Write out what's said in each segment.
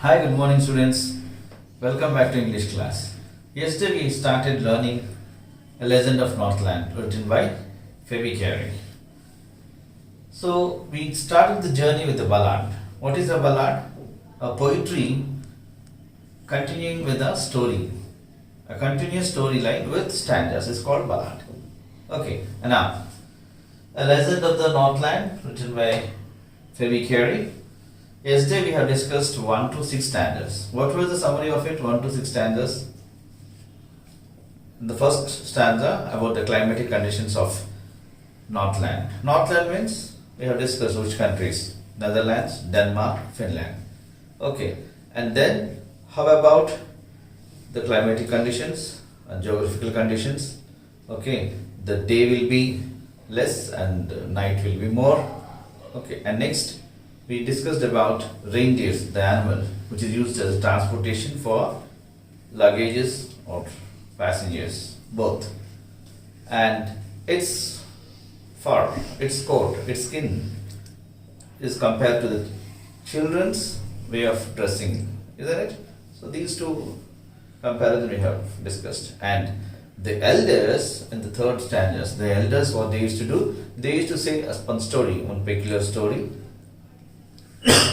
Hi, good morning students. Welcome back to English class. Yesterday we started learning A Legend of Northland written by Phoebe Carey. So we started the journey with a ballad. What is a ballad? A poetry continuing with a story. A continuous storyline with stanzas is called ballad. Okay, and now A Legend of the Northland written by Phoebe Carey. Yesterday we have discussed 1 to 6 stanzas. What was the summary of it? 1 to 6 stanzas. In the first stanza about the climatic conditions of Northland. Northland means we have discussed which countries? Netherlands, Denmark, Finland. Okay, and then how about the climatic conditions and geographical conditions? Okay, the day will be less and night will be more. Okay, and next we discussed about reindeers, the animal which is used as transportation for luggages or passengers, both. And its fur, its coat, its skin is compared to the children's way of dressing, isn't it? So these two comparison we have discussed. And the elders in the third stanzas, the elders what they used to do, they used to say one story, one peculiar story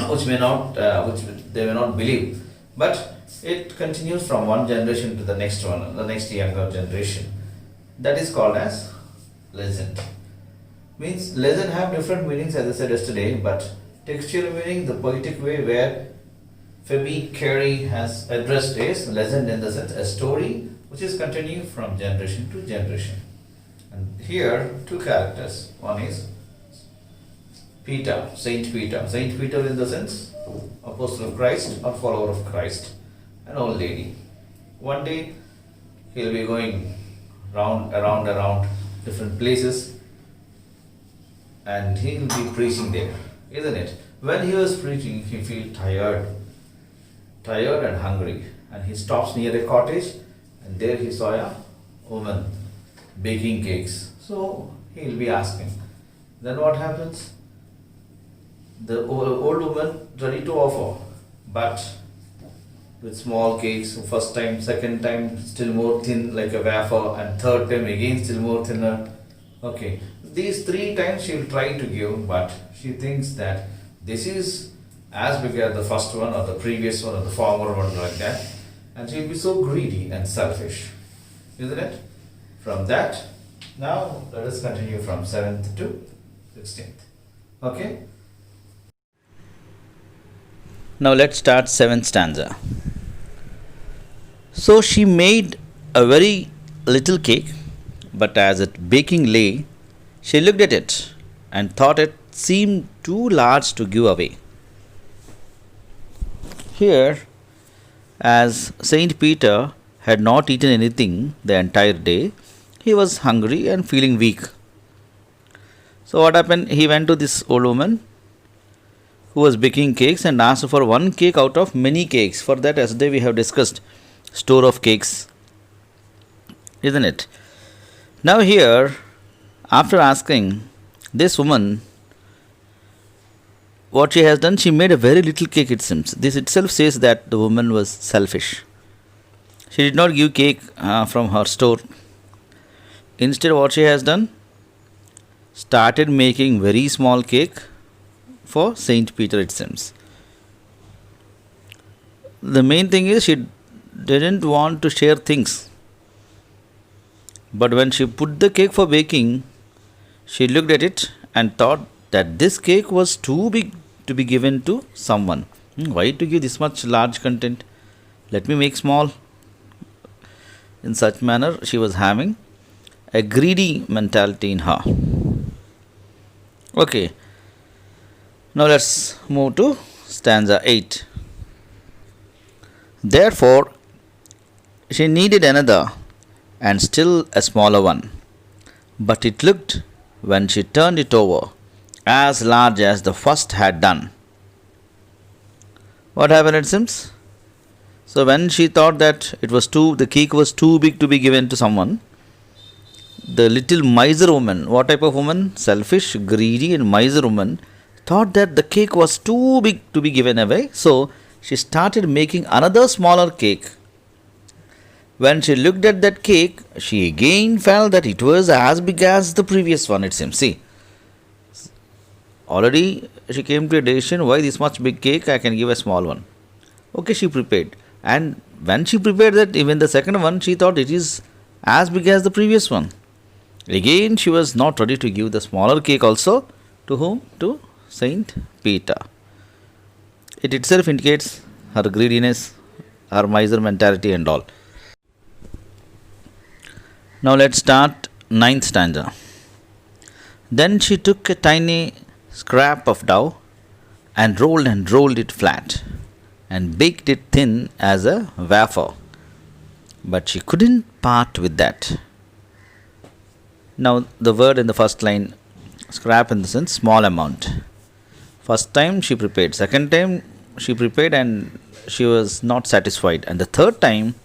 which they may not believe, but it continues from one generation to the next one, the next younger generation. That is called as legend. Means legend have different meanings as I said yesterday, but textual meaning, the poetic way where Phoebe Carey has addressed is legend in the sense a story which is continuing from generation to generation. And here two characters. One is Peter, Saint Peter. Saint Peter in the sense apostle of Christ or follower of Christ, an old lady. One day he'll be going around different places and he'll be preaching there, isn't it? When he was preaching, he feel tired and hungry, and he stops near a cottage, and there he saw a woman baking cakes. So he'll be asking. Then what happens? The old woman ready to offer, but with small cakes, first time, second time still more thin like a wafer, and third time again still more thinner. Okay, these 3 times she will try to give, but she thinks that this is as big as the first one or the previous one or the former one, like that, and she will be so greedy and selfish, isn't it? From that, now let us continue from 7th to 16th. Okay. Now let's start 7th stanza. So she made a very little cake, but as it baking lay, she looked at it and thought it seemed too large to give away. Here, as Saint Peter had not eaten anything the entire day, he was hungry and feeling weak. So what happened? He went to this old woman who was baking cakes and asked for one cake out of many cakes. For that, yesterday we have discussed store of cakes, isn't it? Now here, after asking this woman what she has done, she made a very little cake, it seems. This itself says that the woman was selfish. She did not give cake from her store. Instead, what she has done? Started making very small cake for Saint Peter, it seems. The main thing is she didn't want to share things. But when she put the cake for baking, she looked at it and thought that this cake was too big to be given to someone. Why to give this much large content? Let me make small. In such manner, she was having a greedy mentality in her. Okay. Now let's move to stanza 8. Therefore, she needed another and still a smaller one. But it looked, when she turned it over, as large as the first had done. What happened, it seems? So when she thought that the cake was too big to be given to someone, the little miser woman, what type of woman? Selfish, greedy and miser woman, thought that the cake was too big to be given away. So she started making another smaller cake. When she looked at that cake, she again felt that it was as big as the previous one, it seems. See, already she came to a decision, why this much big cake, I can give a small one. Okay, she prepared. And when she prepared that, even the second one, she thought it is as big as the previous one. Again, she was not ready to give the smaller cake also. To whom? To Saint Peter. It itself indicates her greediness, her miser mentality and all. Now let's start ninth stanza. Then she took a tiny scrap of dough and rolled it flat and baked it thin as a wafer. But she couldn't part with that. Now the word in the first line, scrap in the sense small amount. First time she prepared, second time she prepared and she was not satisfied, and the third time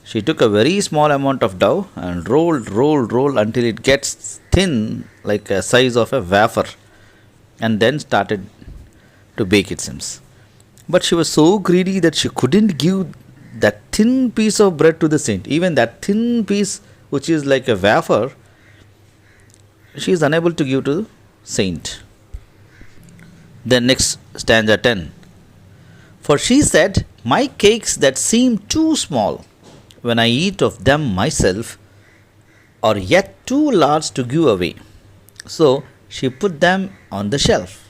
she took a very small amount of dough and rolled until it gets thin like a size of a wafer, and then started to bake, it seems. But she was so greedy that she couldn't give that thin piece of bread to the saint. Even that thin piece which is like a wafer, she is unable to give to the saint. Then next stanza 10. For she said, my cakes that seem too small when I eat of them myself are yet too large to give away. So she put them on the shelf.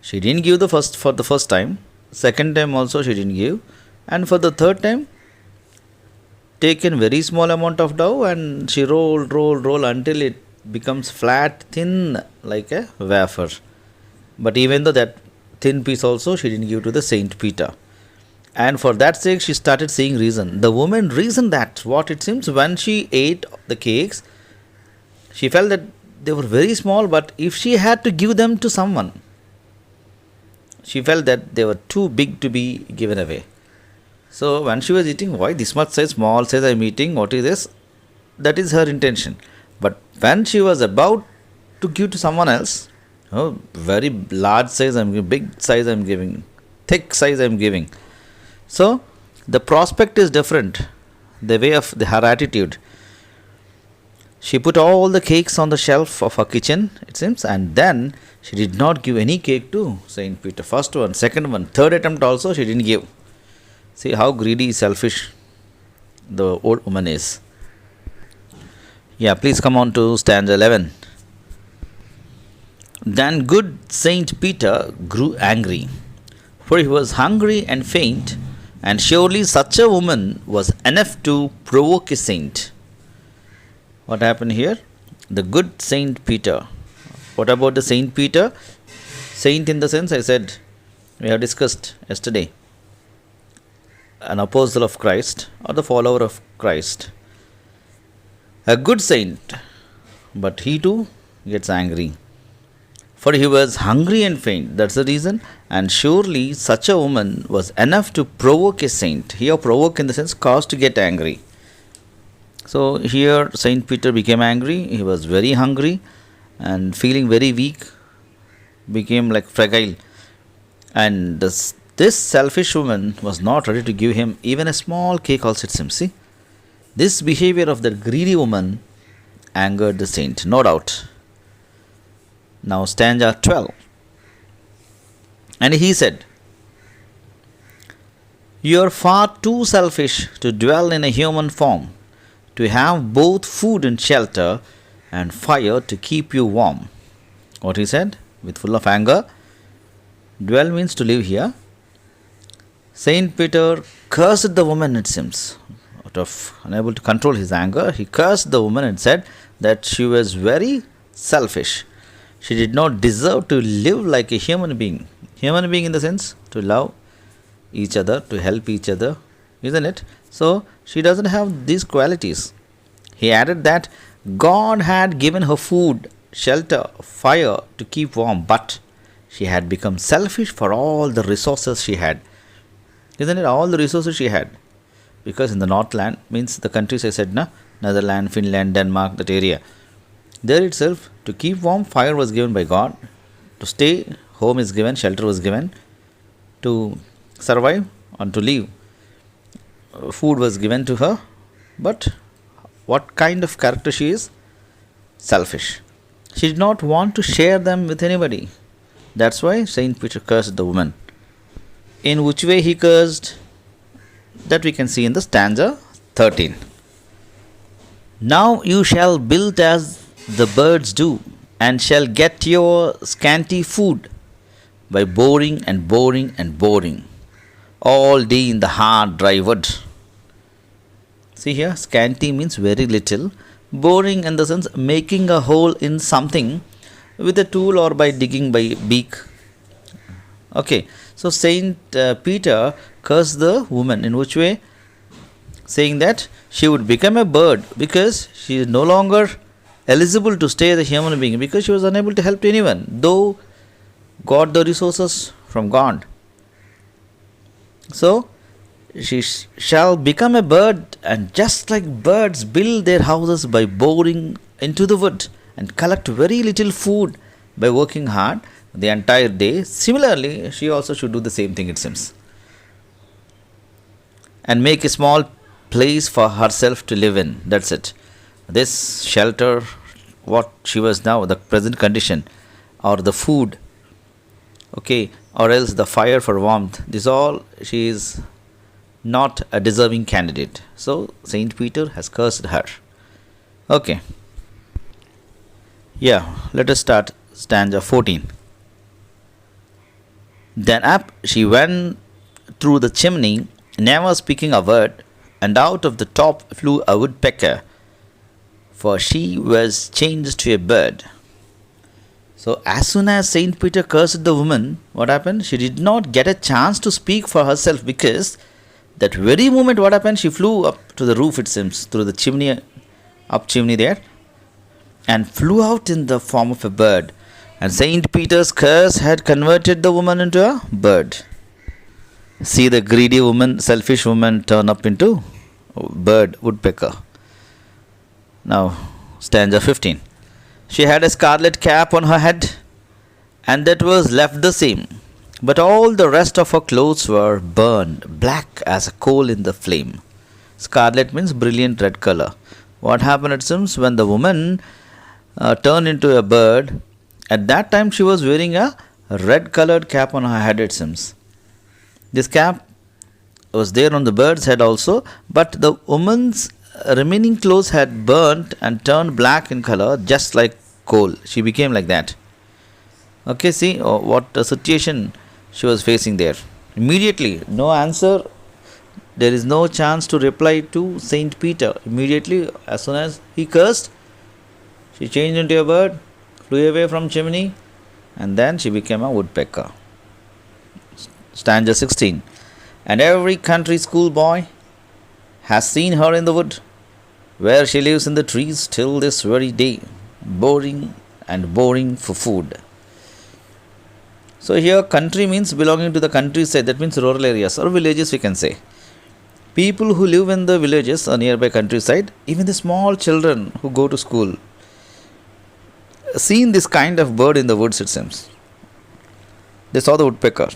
She didn't give for the first time. Second time also she didn't give. And for the third time, taken very small amount of dough and she rolled until it becomes flat, thin like a wafer. But even though that thin piece also she didn't give to the Saint Peter. And for that sake she started saying reason. The woman reasoned that what it seems when she ate the cakes, she felt that they were very small, but if she had to give them to someone, she felt that they were too big to be given away. So when she was eating, why this much size, small size I am eating, what is this? That is her intention. But when she was about to give to someone else, oh, very large size I am giving, big size I am giving, thick size I am giving. So the prospect is different, the way of her attitude. She put all the cakes on the shelf of her kitchen, it seems, and then she did not give any cake to Saint Peter. First one, second one, third attempt also she didn't give. See how greedy, selfish the old woman is. Yeah, please come on to stanza 11. Then good Saint Peter grew angry, for he was hungry and faint, and surely such a woman was enough to provoke a saint. What happened here? The good Saint Peter. What about the Saint Peter? Saint in the sense I said, we have discussed yesterday. An apostle of Christ or the follower of Christ. A good saint, but he too gets angry. For he was hungry and faint, that's the reason. And surely such a woman was enough to provoke a saint. Here provoke in the sense cause to get angry. So here Saint Peter became angry, he was very hungry and feeling very weak, became like fragile. And this selfish woman was not ready to give him even a small cake also, it seems. See, this behavior of the greedy woman angered the saint, no doubt. Now stanza 12. And he said, you are far too selfish to dwell in a human form, to have both food and shelter and fire to keep you warm. What he said, with full of anger. Dwell means to live here. Saint Peter cursed the woman, it seems. Out of unable to control his anger, he cursed the woman and said that she was very selfish. She did not deserve to live like a human being. Human being in the sense to love each other, to help each other, isn't it? So she doesn't have these qualities. He added that God had given her food, shelter, fire to keep warm, but she had become selfish for all the resources she had. Isn't it? All the resources she had. Because in the Northland, means the countries I said, Netherlands, Finland, Denmark, that area. There itself, to keep warm, fire was given by God. To stay, home is given, shelter was given. to survive and to live. Food was given to her, but what kind of character she is? Selfish. She did not want to share them with anybody. That's why Saint Peter cursed the woman. In which way he cursed? That we can see in the stanza 13. Now you shall build as the birds do, and shall get your scanty food by boring and boring and boring all day in the hard dry wood. See here, scanty means very little. Boring in the sense making a hole in something with a tool or by digging by beak. Okay, so Saint Peter cursed the woman. In which way? Saying that she would become a bird because she is no longer eligible to stay as a human being because she was unable to help anyone, though got the resources from God. So she shall become a bird, and just like birds build their houses by boring into the wood and collect very little food by working hard the entire day, similarly she also should do the same thing, it seems, and make a small place for herself to live in. That's it. This shelter, what she was now, the present condition, or the food, okay, or else the fire for warmth, this all, she is not a deserving candidate. So Saint Peter has cursed her. Okay. Yeah, let us start stanza 14. Then up she went through the chimney, never speaking a word, and out of the top flew a woodpecker, for she was changed to a bird. So as soon as Saint Peter cursed the woman, what happened? She did not get a chance to speak for herself, because that very moment what happened? She flew up to the roof, it seems, through the chimney, up chimney there, and flew out in the form of a bird. And Saint Peter's curse had converted the woman into a bird. See the greedy woman, selfish woman turn up into bird, woodpecker. Now, stanza 15. She had a scarlet cap on her head, and that was left the same. But all the rest of her clothes were burned, black as a coal in the flame. Scarlet means brilliant red color. What happened, it seems, when the woman turned into a bird, at that time she was wearing a red colored cap on her head, it seems. This cap was there on the bird's head also, but the woman's remaining clothes had burnt and turned black in color, just like coal. She became like that. Okay, see what a situation she was facing there. Immediately, no answer. There is no chance to reply to Saint Peter. Immediately, as soon as he cursed, she changed into a bird, flew away from chimney, and then she became a woodpecker. Stanza 16. And every country school boy has seen her in the wood, where she lives in the trees till this very day, boring and boring for food. So here country means belonging to the countryside, that means rural areas or villages, we can say. People who live in the villages or nearby countryside, even the small children who go to school, seen this kind of bird in the woods, it seems. They saw the woodpecker.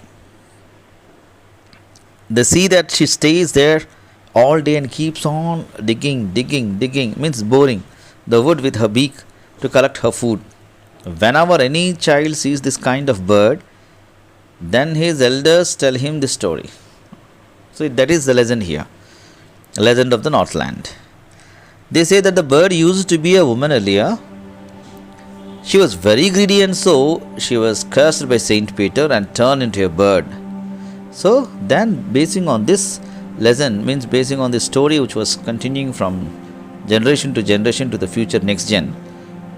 They see that she stays there all day and keeps on digging, means boring the wood with her beak to collect her food. Whenever any child sees this kind of bird, then his elders tell him this story. So that is the legend here, legend of the Northland. They say that the bird used to be a woman earlier. She was very greedy, and so she was cursed by Saint Peter and turned into a bird. So then, basing on this legend, means basing on this story which was continuing from generation to generation to the future next gen,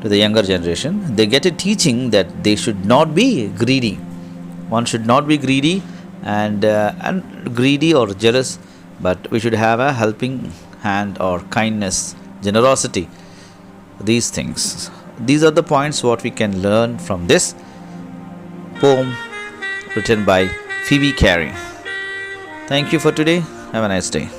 to the younger generation, they get a teaching that they should not be greedy. One should not be greedy and greedy or jealous, but we should have a helping hand or kindness, generosity, these things. These are the points what we can learn from this poem written by Phoebe Carey. Thank you for today. Have a nice day.